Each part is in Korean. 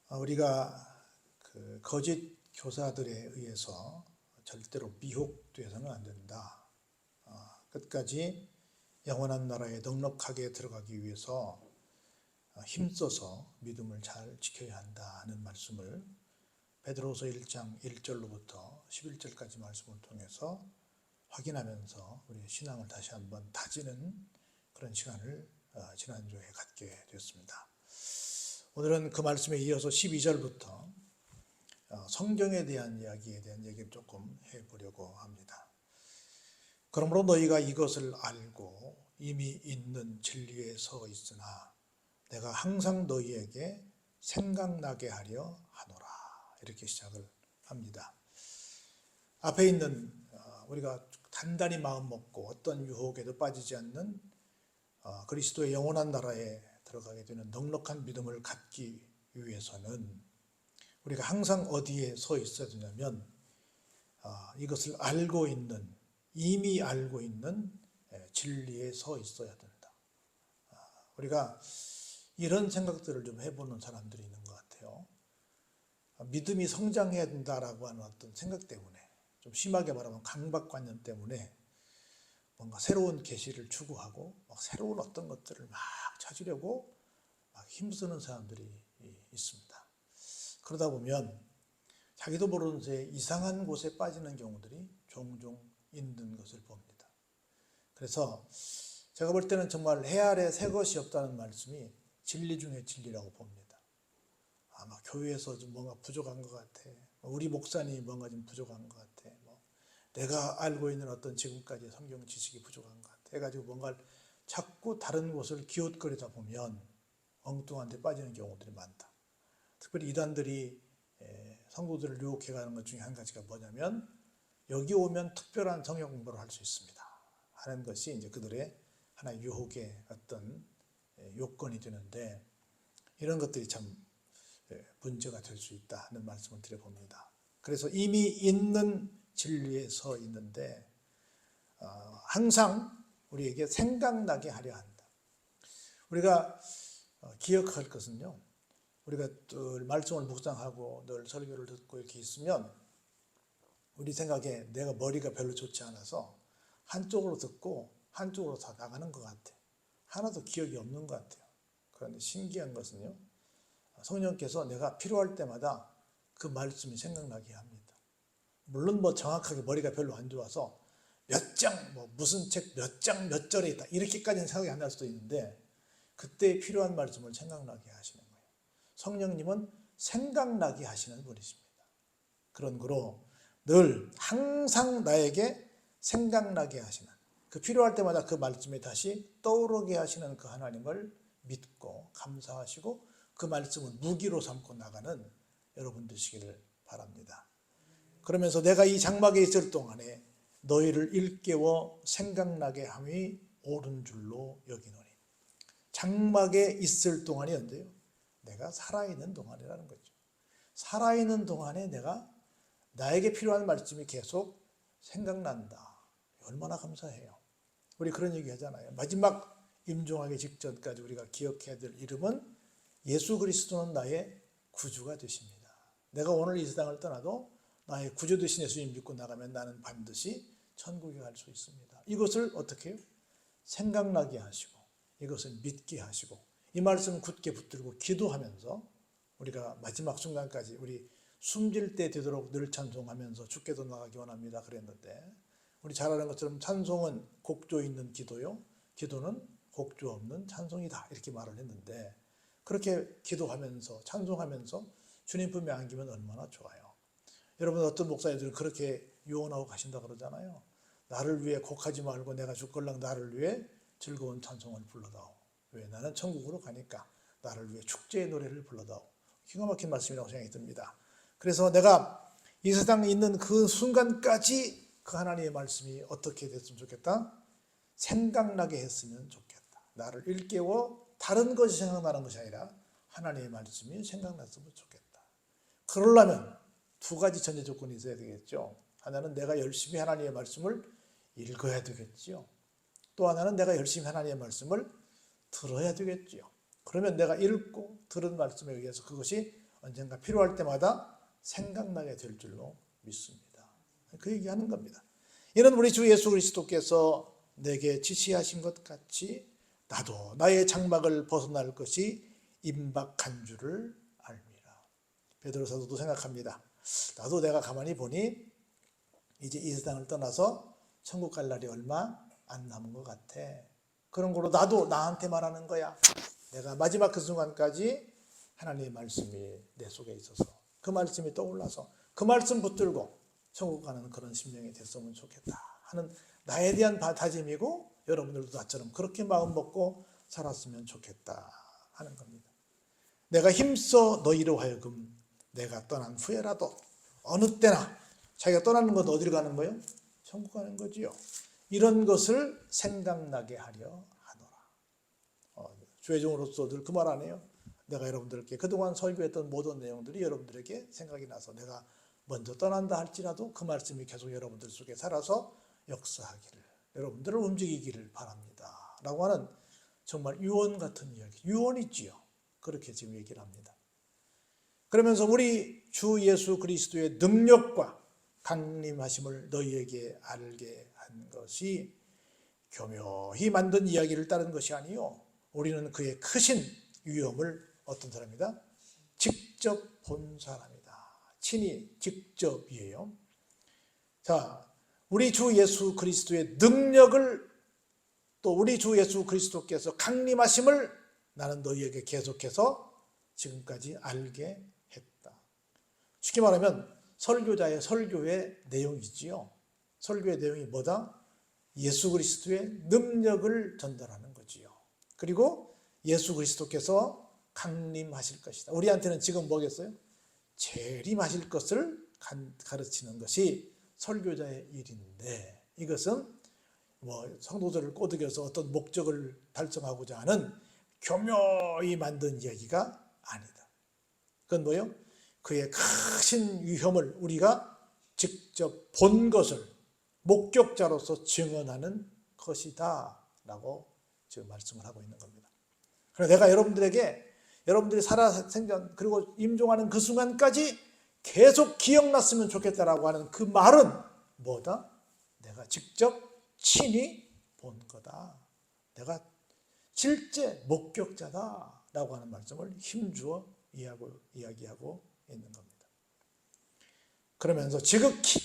우리가 그 거짓 교사들에 의해서 절대로 미혹되어서는 안 된다. 끝까지 영원한 나라에 넉넉하게 들어가기 위해서 힘써서 믿음을 잘 지켜야 한다 하는 말씀을 베드로서 1장 1절로부터 11절까지 말씀을 통해서 확인하면서 우리의 신앙을 다시 한번 다지는 그런 시간을 지난주에 갖게 되었습니다. 오늘은 그 말씀에 이어서 12절부터 성경에 대한 이야기에 대한 얘기를 조금 해보려고 합니다. 그러므로 너희가 이것을 알고 이미 있는 진리에 서 있으나 내가 항상 너희에게 생각나게 하려 하노라. 이렇게 시작을 합니다. 앞에 있는 우리가 단단히 마음 먹고 어떤 유혹에도 빠지지 않는 그리스도의 영원한 나라에 들어가게 되는 넉넉한 믿음을 갖기 위해서는 우리가 항상 어디에 서 있어야 되냐면 이것을 알고 있는, 이미 알고 있는 진리에 서 있어야 된다. 우리가 이런 생각들을 좀 해보는 사람들이 있는 것 같아요. 믿음이 성장해야 된다라고 하는 어떤 생각 때문에, 좀 심하게 말하면 강박관념 때문에 뭔가 새로운 계시를 추구하고 막 새로운 어떤 것들을 막 찾으려고 막 힘쓰는 사람들이 있습니다. 그러다 보면 자기도 모르는 새에 이상한 곳에 빠지는 경우들이 종종 있는 것을 봅니다. 그래서 제가 볼 때는 정말 해 아래 새 것이 없다는 말씀이 진리 중에 진리라고 봅니다. 아마 교회에서 좀 뭔가 부족한 것 같아. 우리 목사님이 뭔가 좀 부족한 것 같아. 내가 알고 있는 어떤 지금까지의 성경 지식이 부족한 것 같아. 해가지고 뭔가를 자꾸 다른 곳을 기웃거리다 보면 엉뚱한 데 빠지는 경우들이 많다. 특별히 이단들이 성도들을 유혹해가는 것 중에 한 가지가 뭐냐면 여기 오면 특별한 성경 공부를 할 수 있습니다 하는 것이 이제 그들의 하나의 유혹의 어떤 요건이 되는데, 이런 것들이 참 문제가 될 수 있다는 말씀을 드려봅니다. 그래서 이미 있는 진리에 서 있는데 항상 우리에게 생각나게 하려 한다. 우리가 기억할 것은요, 우리가 늘 말씀을 묵상하고 늘 설교를 듣고 이렇게 있으면 우리 생각에 내가 머리가 별로 좋지 않아서 한쪽으로 듣고 한쪽으로 다 나가는 것 같아요. 하나도 기억이 없는 것 같아요. 그런데 신기한 것은요, 성령께서 내가 필요할 때마다 그 말씀이 생각나게 합니다. 물론 정확하게 머리가 별로 안 좋아서 몇 장, 무슨 책 몇 장 몇 절에 있다 이렇게까지는 생각이 안 날 수도 있는데 그때 필요한 말씀을 생각나게 하시는 거예요. 성령님은 생각나게 하시는 분이십니다. 그런 거로 늘 항상 나에게 생각나게 하시는, 그 필요할 때마다 그 말씀에 다시 떠오르게 하시는 그 하나님을 믿고 감사하시고 그 말씀을 무기로 삼고 나가는 여러분 되시기를 바랍니다. 그러면서 내가 이 장막에 있을 동안에 너희를 일깨워 생각나게 함이 옳은 줄로 여기노니. 장막에 있을 동안이 언제요? 내가 살아있는 동안이라는 거죠. 살아있는 동안에 내가 나에게 필요한 말씀이 계속 생각난다. 얼마나 감사해요. 우리 그런 얘기 하잖아요. 마지막 임종하기 직전까지 우리가 기억해야 될 이름은 예수 그리스도는 나의 구주가 되십니다. 내가 오늘 이 세상을 떠나도 나의 구주 되신 예수님 믿고 나가면 나는 반드시 천국에 갈 수 있습니다. 이것을 어떻게 해요? 생각나게 하시고 이것을 믿게 하시고 이 말씀 굳게 붙들고 기도하면서 우리가 마지막 순간까지 우리 숨질 때 되도록 늘 찬송하면서 주께도 나가기 원합니다 그랬는데, 우리 잘 아는 것처럼 찬송은 곡조 있는 기도요, 기도는 곡조 없는 찬송이다 이렇게 말을 했는데, 그렇게 기도하면서 찬송하면서 주님 품에 안기면 얼마나 좋아요. 여러분, 어떤 목사님들은 그렇게 유언하고 가신다 그러잖아요. 나를 위해 곡하지 말고 내가 죽걸랑 나를 위해 즐거운 찬송을 불러다오. 왜? 나는 천국으로 가니까 나를 위해 축제의 노래를 불러다오. 기가 막힌 말씀이라고 생각이 듭니다. 그래서 내가 이 세상에 있는 그 순간까지 그 하나님의 말씀이 어떻게 됐으면 좋겠다? 생각나게 했으면 좋겠다. 나를 일깨워 다른 것이 생각나는 것이 아니라 하나님의 말씀이 생각났으면 좋겠다. 그러려면 두 가지 전제 조건이 있어야 되겠죠. 하나는 내가 열심히 하나님의 말씀을 읽어야 되겠죠. 또 하나는 내가 열심히 하나님의 말씀을 들어야 되겠죠. 그러면 내가 읽고 들은 말씀에 의해서 그것이 언젠가 필요할 때마다 생각나게 될 줄로 믿습니다. 그 얘기하는 겁니다. 이는 우리 주 예수 그리스도께서 내게 지시하신 것 같이 나도 나의 장막을 벗어날 것이 임박한 줄을 알미라. 베드로 사도도 생각합니다. 나도 내가 가만히 보니 이제 이 세상을 떠나서 천국 갈 날이 얼마 안 남은 것 같아. 그런 거로 나도 나한테 말하는 거야. 내가 마지막 그 순간까지 하나님의 말씀이 내 속에 있어서 그 말씀이 떠올라서 그 말씀 붙들고 천국 가는 그런 심령이 됐으면 좋겠다 하는 나에 대한 다짐이고, 여러분들도 나처럼 그렇게 마음 먹고 살았으면 좋겠다 하는 겁니다. 내가 힘써 너희로 하여금 내가 떠난 후에라도 어느 때나, 자기가 떠나는 건 어디로 가는 거예요? 천국 가는 거지요. 이런 것을 생각나게 하려 하노라. 주의종으로서 늘 그 말 안 해요. 내가 여러분들께 그동안 설교했던 모든 내용들이 여러분들에게 생각이 나서 내가 먼저 떠난다 할지라도 그 말씀이 계속 여러분들 속에 살아서 역사하기를, 여러분들을 움직이기를 바랍니다 라고 하는 정말 유언 같은 이야기, 유언이지요. 그렇게 지금 얘기를 합니다. 그러면서 우리 주 예수 그리스도의 능력과 강림하심을 너희에게 알게 한 것이 교묘히 만든 이야기를 따른 것이 아니요, 우리는 그의 크신 위엄을 어떤 사람이다? 직접 본 사람이다. 친히 직접이에요. 자, 우리 주 예수 그리스도의 능력을, 또 우리 주 예수 그리스도께서 강림하심을 나는 너희에게 계속해서 지금까지 알게 했다. 쉽게 말하면 설교자의 설교의 내용이지요. 설교의 내용이 뭐다? 예수 그리스도의 능력을 전달하는 거지요. 그리고 예수 그리스도께서 강림하실 것이다. 우리한테는 지금 뭐겠어요? 재림하실 것을 가르치는 것이 설교자의 일인데, 이것은 성도들을 꼬드겨서 어떤 목적을 달성하고자 하는 교묘히 만든 이야기가 아니다. 그건 뭐예요? 그의 크신 위엄을 우리가 직접 본 것을 목격자로서 증언하는 것이다 라고 지금 말씀을 하고 있는 겁니다. 그래서 내가 여러분들이 살아 생전 그리고 임종하는 그 순간까지 계속 기억났으면 좋겠다라고 하는 그 말은 뭐다? 내가 직접 친히 본 거다. 내가 실제 목격자다라고 하는 말씀을 힘주어 이야기하고 있는 겁니다. 그러면서 지극히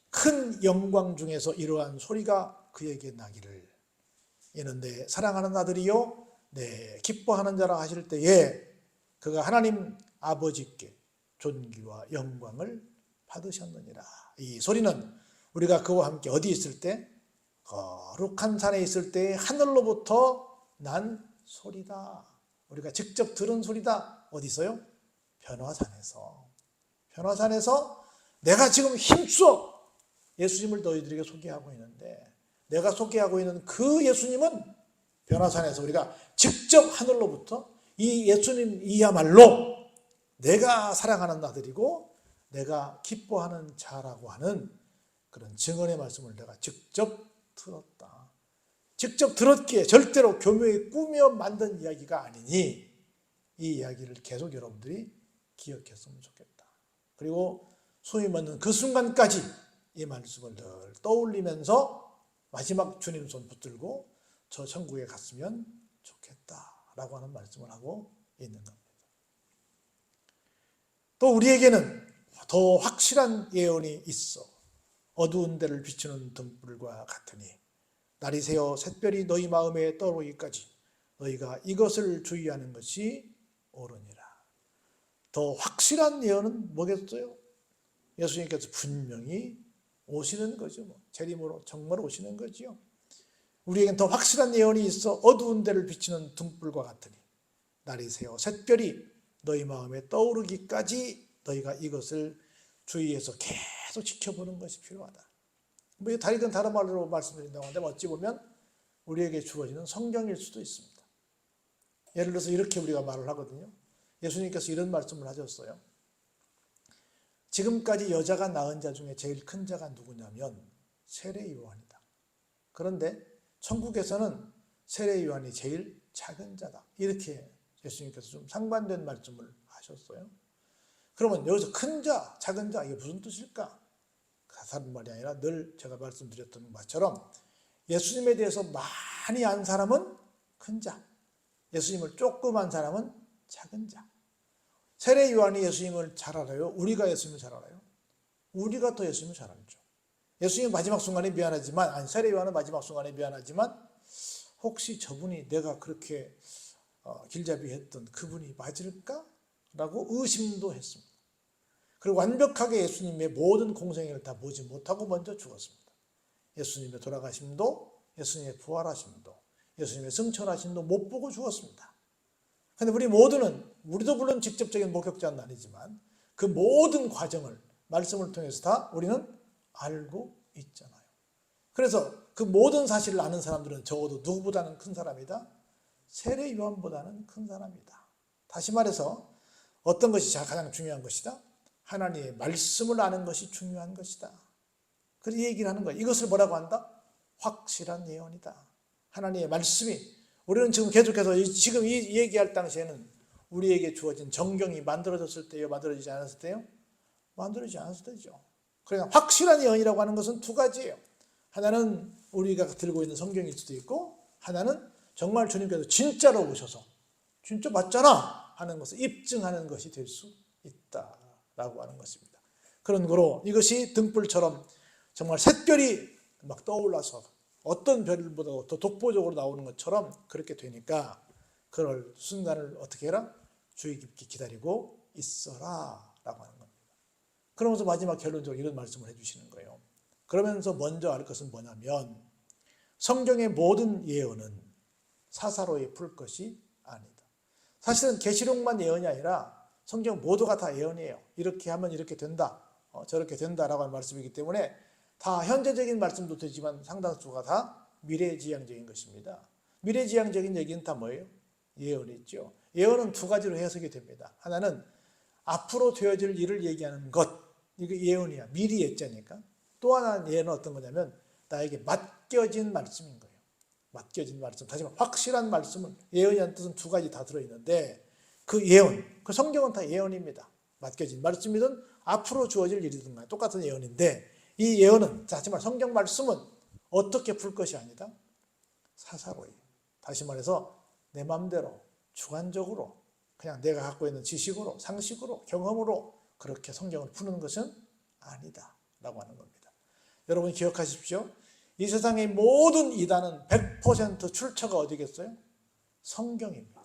큰 영광 중에서 이러한 소리가 그에게 나기를, 이는 내 사랑하는 아들이요 내 기뻐하는 자라 하실 때에 그가 하나님 아버지께 존귀와 영광을 받으셨느니라. 이 소리는 우리가 그와 함께 어디 있을 때? 거룩한 산에 있을 때 하늘로부터 난 소리다. 우리가 직접 들은 소리다. 어디 있어요? 변화산에서 내가 지금 힘써 예수님을 너희들에게 소개하고 있는데, 내가 소개하고 있는 그 예수님은 변화산에서 우리가 직접 하늘로부터 이 예수님 이야말로 내가 사랑하는 아들이고 내가 기뻐하는 자라고 하는 그런 증언의 말씀을 내가 직접 들었다. 직접 들었기에 절대로 교묘히 꾸며 만든 이야기가 아니니 이 이야기를 계속 여러분들이 기억했으면 좋겠다. 그리고 소위 말하는 그 순간까지 이 말씀을 늘 떠올리면서 마지막 주님 손 붙들고 저 천국에 갔으면 좋겠다라고 하는 말씀을 하고 있는 겁니다. 또 우리에게는 더 확실한 예언이 있어. 어두운 데를 비추는 등불과 같으니 날이 새어 샛별이 너희 마음에 떠오르기까지 너희가 이것을 주의하는 것이 옳으니라. 더 확실한 예언은 뭐겠어요? 예수님께서 분명히 오시는 거죠. 재림으로 정말 오시는 거지요. 우리에겐 더 확실한 예언이 있어. 어두운 데를 비추는 등불과 같으니 날이 새어 샛별이 너희 마음에 떠오르기까지 너희가 이것을 주의해서 계속 지켜보는 것이 필요하다. 뭐 다르든 다른 말로 말씀드린다고 하는데 어찌 보면 우리에게 주어지는 성경일 수도 있습니다. 예를 들어서 이렇게 우리가 말을 하거든요. 예수님께서 이런 말씀을 하셨어요. 지금까지 여자가 낳은 자 중에 제일 큰 자가 누구냐면 세례 요한이다. 그런데 천국에서는 세례 요한이 제일 작은 자다. 이렇게 예수님께서 좀 상반된 말씀을 하셨어요. 그러면 여기서 큰 자, 작은 자 이게 무슨 뜻일까? 다른 말이 아니라 늘 제가 말씀드렸던 것처럼 예수님에 대해서 많이 안 사람은 큰 자, 예수님을 조금 안 사람은 작은 자. 세례 요한이 예수님을 잘 알아요? 우리가 예수님을 잘 알아요? 우리가 더 예수님을 잘 알죠. 예수님 마지막 순간에 미안하지만, 아니 세례 요한은 마지막 순간에 미안하지만 혹시 저분이 내가 그렇게 길잡이 했던 그분이 맞을까? 라고 의심도 했습니다. 그리고 완벽하게 예수님의 모든 공생애를 다 보지 못하고 먼저 죽었습니다. 예수님의 돌아가심도, 예수님의 부활하심도, 예수님의 승천하심도 못 보고 죽었습니다. 그런데 우리 모두는, 우리도 물론 직접적인 목격자는 아니지만 그 모든 과정을 말씀을 통해서 다 우리는 알고 있잖아요. 그래서 그 모든 사실을 아는 사람들은 적어도 누구보다는 큰 사람이다? 세례 요한보다는 큰 사람이다. 다시 말해서 어떤 것이 가장 중요한 것이다? 하나님의 말씀을 아는 것이 중요한 것이다. 그래서 이 얘기를 하는 거예요. 이것을 뭐라고 한다? 확실한 예언이다. 하나님의 말씀이, 우리는 지금 계속해서 지금 이 얘기할 당시에는 우리에게 주어진 정경이 만들어졌을 때요, 만들어지지 않았을 때요? 만들어지지 않았을 때죠. 그러니까 확실한 예언이라고 하는 것은 두 가지예요. 하나는 우리가 들고 있는 성경일 수도 있고, 하나는 정말 주님께서 진짜로 오셔서 진짜 맞잖아 하는 것을 입증하는 것이 될 수 있다라고 하는 것입니다. 그런 거로 이것이 등불처럼 정말 샛별이 막 떠올라서 어떤 별보다 더 독보적으로 나오는 것처럼 그렇게 되니까 그럴 순간을 어떻게 해라? 주의 깊게 기다리고 있어라 라고 하는 겁니다. 그러면서 마지막 결론적으로 이런 말씀을 해주시는 거예요. 그러면서 먼저 알 것은 뭐냐면 성경의 모든 예언은 사사로이 풀 것이 아니다. 사실은 계시록만 예언이 아니라 성경 모두가 다 예언이에요. 이렇게 하면 이렇게 된다, 저렇게 된다라고 하는 말씀이기 때문에 다 현재적인 말씀도 되지만 상당수가 다 미래지향적인 것입니다. 미래지향적인 얘기는 다 뭐예요? 예언이죠. 예언은 두 가지로 해석이 됩니다. 하나는 앞으로 되어질 일을 얘기하는 것, 이거 예언이야. 미리 예자니까. 또 하나는 예언은 어떤 거냐면 나에게 맡겨진 말씀인 거예요. 맡겨진 말씀, 다시 말해 확실한 말씀은, 예언이라는 뜻은 두 가지 다 들어있는데 그 예언, 그 성경은 다 예언입니다. 맡겨진 말씀이든 앞으로 주어질 일이든 간에 똑같은 예언인데 이 예언은, 다시 말해 성경 말씀은 어떻게 풀 것이 아니다? 사사로이. 다시 말해서 내 마음대로 주관적으로 그냥 내가 갖고 있는 지식으로, 상식으로, 경험으로 그렇게 성경을 푸는 것은 아니다 라고 하는 겁니다. 여러분 기억하십시오. 이 세상의 모든 이단은 100% 출처가 어디겠어요? 성경입니다.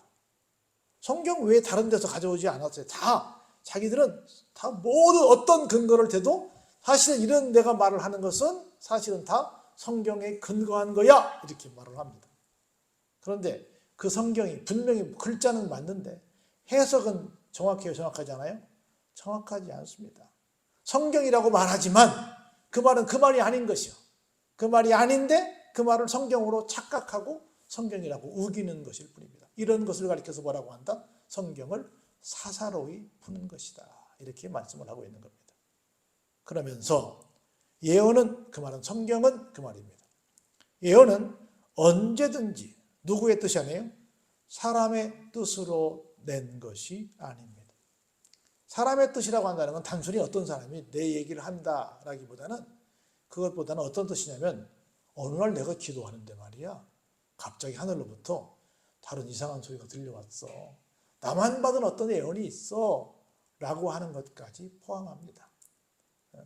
성경 외에 다른 데서 가져오지 않았어요. 다 자기들은 다 모든 어떤 근거를 대도 사실은 이런 내가 말을 하는 것은 사실은 다 성경에 근거한 거야 이렇게 말을 합니다. 그런데 그 성경이 분명히 글자는 맞는데 해석은 정확해요, 정확하지 않아요? 정확하지 않습니다. 성경이라고 말하지만 그 말은 그 말이 아닌 것이요. 그 말이 아닌데 그 말을 성경으로 착각하고 성경이라고 우기는 것일 뿐입니다. 이런 것을 가리켜서 뭐라고 한다? 성경을 사사로이 푸는 것이다. 이렇게 말씀을 하고 있는 겁니다. 그러면서 예언은, 그 말은 성경은 그 말입니다. 예언은 언제든지 누구의 뜻이 아니에요? 사람의 뜻으로 낸 것이 아닙니다. 사람의 뜻이라고 한다는 건 단순히 어떤 사람이 내 얘기를 한다라기보다는, 그것보다는 어떤 뜻이냐면 어느 날 내가 기도하는데 말이야 갑자기 하늘로부터 다른 이상한 소리가 들려왔어. 나만 받은 어떤 예언이 있어 라고 하는 것까지 포함합니다.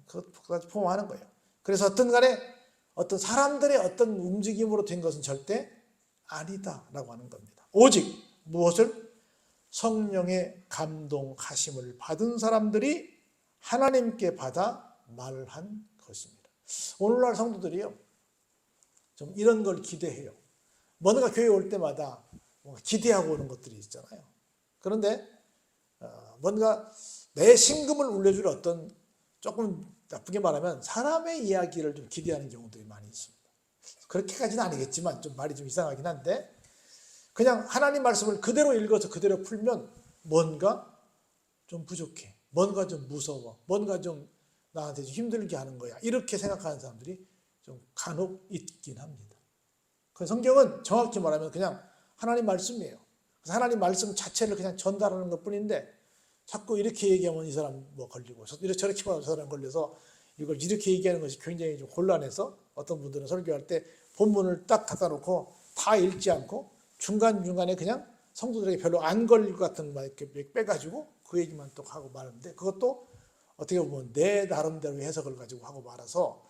그것까지 포함하는 거예요. 그래서 어떤 간에 어떤 사람들의 어떤 움직임으로 된 것은 절대 아니다 라고 하는 겁니다. 오직 무엇을? 성령의 감동하심을 받은 사람들이 하나님께 받아 말한 것입니다. 오늘날 성도들이요 좀 이런 걸 기대해요. 뭔가 교회 올 때마다 뭔가 기대하고 오는 것들이 있잖아요. 그런데 뭔가 내 심금을 울려줄 어떤, 조금 나쁘게 말하면 사람의 이야기를 좀 기대하는 경우들이 많이 있습니다. 그렇게까지는 아니겠지만 좀 말이 좀 이상하긴 한데 그냥 하나님 말씀을 그대로 읽어서 그대로 풀면 뭔가 좀 부족해, 뭔가 좀 무서워, 뭔가 좀 나한테 좀 힘들게 하는 거야 이렇게 생각하는 사람들이 좀 간혹 있긴 합니다. 그 성경은 정확히 말하면 그냥 하나님 말씀이에요. 그래서 하나님 말씀 자체를 그냥 전달하는 것 뿐인데 자꾸 이렇게 얘기하면 이 사람 뭐 걸리고 이렇게 저렇게 하면 저 사람 걸려서 이걸 이렇게 얘기하는 것이 굉장히 좀 곤란해서 어떤 분들은 설교할 때 본문을 딱 갖다 놓고 다 읽지 않고 중간중간에 그냥 성도들에게 별로 안 걸릴 것 같은 말 이렇게 빼가지고 그 얘기만 또 하고 말하는데 그것도 어떻게 보면 내 나름대로 해석을 가지고 하고 말아서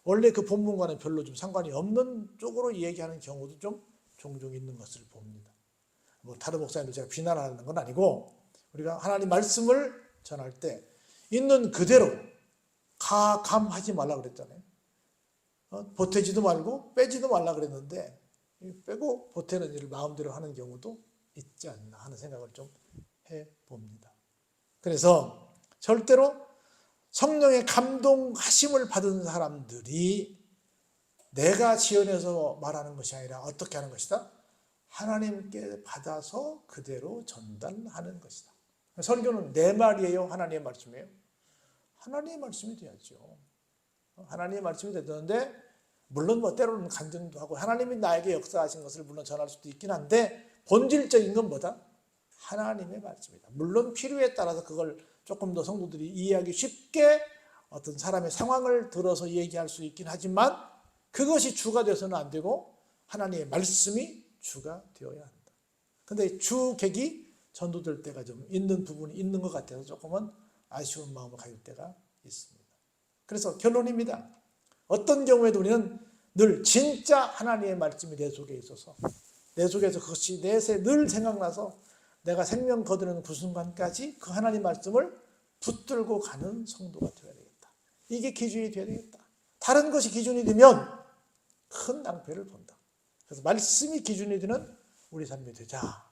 원래 그 본문과는 별로 좀 상관이 없는 쪽으로 얘기하는 경우도 좀 종종 있는 것을 봅니다. 뭐 다른 목사님들 제가 비난하는 건 아니고 우리가 하나님 말씀을 전할 때 있는 그대로 가감하지 말라 그랬잖아요. 보태지도 말고 빼지도 말라 그랬는데 빼고 보태는 일을 마음대로 하는 경우도 있지 않나 하는 생각을 좀 해봅니다. 그래서 절대로 성령의 감동하심을 받은 사람들이 내가 지어내서 말하는 것이 아니라 어떻게 하는 것이다? 하나님께 받아서 그대로 전달하는 것이다. 설교는 내 말이에요? 하나님의 말씀이에요? 하나님의 말씀이 돼야죠. 하나님의 말씀이 되는데 물론 뭐 때로는 간증도 하고 하나님이 나에게 역사하신 것을 물론 전할 수도 있긴 한데 본질적인 건 뭐다? 하나님의 말씀이다. 물론 필요에 따라서 그걸 조금 더 성도들이 이해하기 쉽게 어떤 사람의 상황을 들어서 얘기할 수 있긴 하지만 그것이 주가 돼서는 안 되고 하나님의 말씀이 주가 되어야 한다. 근데 주객이 전도될 때가 좀 있는 부분이 있는 것 같아서 조금은 아쉬운 마음을 가질 때가 있습니다. 그래서 결론입니다. 어떤 경우에도 우리는 늘 진짜 하나님의 말씀이 내 속에 있어서 내 속에서 그것이 내세 늘 생각나서 내가 생명 거두는 그 순간까지 그 하나님 말씀을 붙들고 가는 성도가 되어야 되겠다. 이게 기준이 되어야 되겠다. 다른 것이 기준이 되면 큰 낭패를 본다. 그래서 말씀이 기준이 되는 우리 삶이 되자.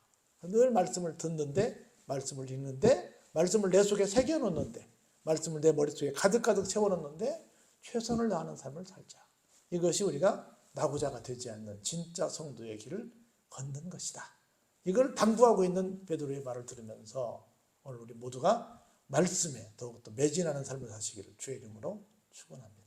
늘 말씀을 듣는데 말씀을 읽는데 말씀을 내 속에 새겨놓는데 말씀을 내 머릿속에 가득가득 채워놓는데 최선을 다하는 삶을 살자. 이것이 우리가 나고자가 되지 않는 진짜 성도의 길을 걷는 것이다. 이걸 당부하고 있는 베드로의 말을 들으면서 오늘 우리 모두가 말씀에 더욱더 매진하는 삶을 사시기를 주의 이름으로 축원합니다.